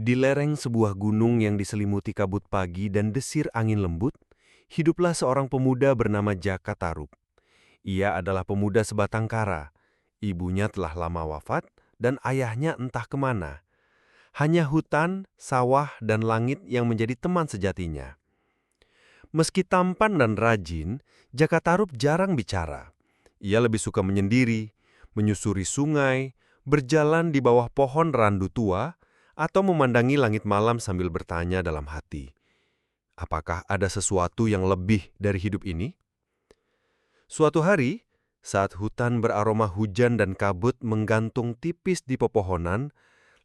Di lereng sebuah gunung yang diselimuti kabut pagi dan desir angin lembut, hiduplah seorang pemuda bernama Jaka Tarub. Ia adalah pemuda sebatang kara. Ibunya telah lama wafat dan ayahnya entah kemana. Hanya hutan, sawah, dan langit yang menjadi teman sejatinya. Meski tampan dan rajin, Jaka Tarub jarang bicara. Ia lebih suka menyendiri, menyusuri sungai, berjalan di bawah pohon randu tua, atau memandangi langit malam sambil bertanya dalam hati, apakah ada sesuatu yang lebih dari hidup ini? Suatu hari, saat hutan beraroma hujan dan kabut menggantung tipis di pepohonan,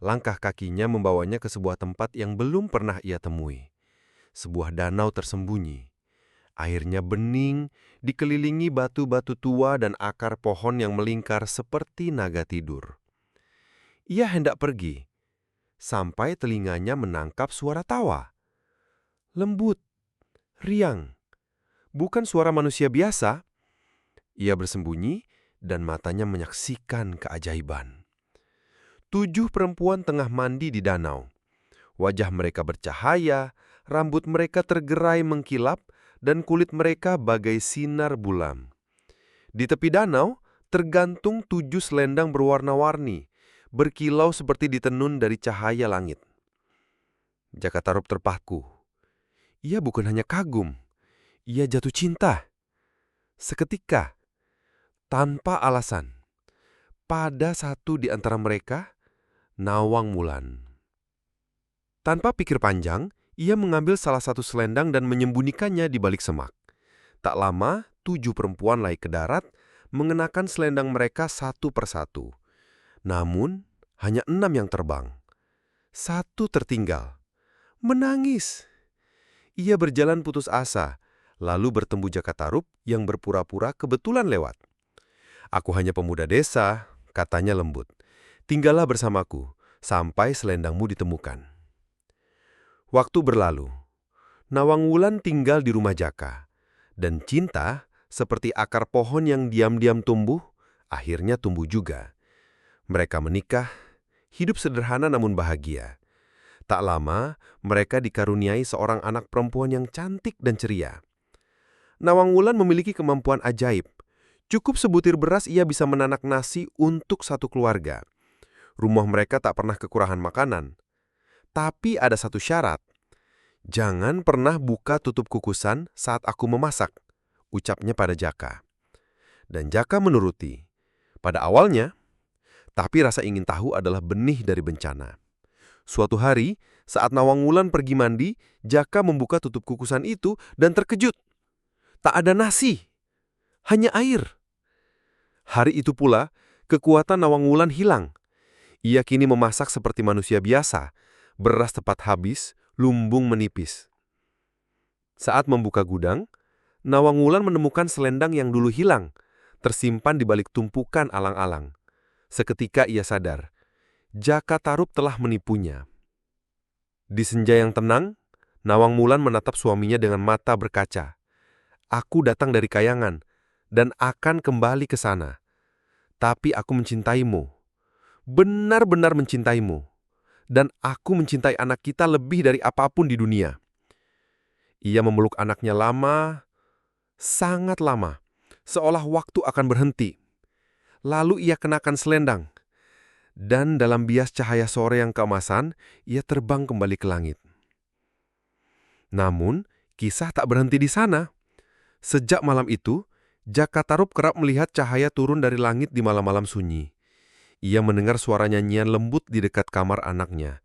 langkah kakinya membawanya ke sebuah tempat yang belum pernah ia temui. Sebuah danau tersembunyi. Airnya bening, dikelilingi batu-batu tua dan akar pohon yang melingkar seperti naga tidur. Ia hendak pergi, sampai telinganya menangkap suara tawa. Lembut, riang, bukan suara manusia biasa. Ia bersembunyi dan matanya menyaksikan keajaiban. 7 perempuan tengah mandi di danau. Wajah mereka bercahaya, rambut mereka tergerai mengkilap, dan kulit mereka bagai sinar bulan. Di tepi danau tergantung 7 selendang berwarna-warni, berkilau seperti ditenun dari cahaya langit. Jaka Tarub terpaku. Ia bukan hanya kagum, ia jatuh cinta. Seketika, tanpa alasan, pada satu di antara mereka, Nawang Wulan. Tanpa pikir panjang, ia mengambil salah satu selendang dan menyembunyikannya di balik semak. Tak lama, 7 perempuan naik ke darat, mengenakan selendang mereka satu persatu. Namun, hanya 6 yang terbang. 1 tertinggal. Menangis. Ia berjalan putus asa, lalu bertemu Jaka Tarub yang berpura-pura kebetulan lewat. "Aku hanya pemuda desa," katanya lembut. "Tinggallah bersamaku, sampai selendangmu ditemukan." Waktu berlalu. Nawang Wulan tinggal di rumah Jaka. Dan cinta, seperti akar pohon yang diam-diam tumbuh, akhirnya tumbuh juga. Mereka menikah, hidup sederhana namun bahagia. Tak lama, mereka dikaruniai seorang anak perempuan yang cantik dan ceria. Nawang Wulan memiliki kemampuan ajaib. Cukup sebutir beras ia bisa menanak nasi untuk satu keluarga. Rumah mereka tak pernah kekurangan makanan. Tapi ada satu syarat. "Jangan pernah buka tutup kukusan saat aku memasak," ucapnya pada Jaka. Dan Jaka menuruti. Pada awalnya, tapi rasa ingin tahu adalah benih dari bencana. Suatu hari, saat Nawang Wulan pergi mandi, Jaka membuka tutup kukusan itu dan terkejut. Tak ada nasi, hanya air. Hari itu pula, kekuatan Nawang Wulan hilang. Ia kini memasak seperti manusia biasa. Beras tepat habis, lumbung menipis. Saat membuka gudang, Nawang Wulan menemukan selendang yang dulu hilang, tersimpan di balik tumpukan alang-alang. Seketika ia sadar, Jaka Tarub telah menipunya. Di senja yang tenang, Nawang Wulan menatap suaminya dengan mata berkaca. "Aku datang dari Kayangan, dan akan kembali ke sana. Tapi aku mencintaimu, benar-benar mencintaimu. Dan aku mencintai anak kita lebih dari apapun di dunia." Ia memeluk anaknya lama, sangat lama, seolah waktu akan berhenti. Lalu ia kenakan selendang. Dan dalam bias cahaya sore yang keemasan, ia terbang kembali ke langit. Namun, kisah tak berhenti di sana. Sejak malam itu, Jaka Tarub kerap melihat cahaya turun dari langit di malam-malam sunyi. Ia mendengar suara nyanyian lembut di dekat kamar anaknya.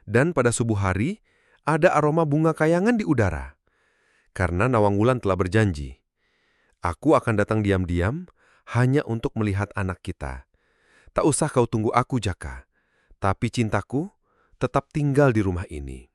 Dan pada subuh hari, ada aroma bunga kayangan di udara. Karena Nawang Wulan telah berjanji, "Aku akan datang diam-diam hanya untuk melihat anak kita. Tak usah kau tunggu aku, Jaka, tapi cintaku tetap tinggal di rumah ini."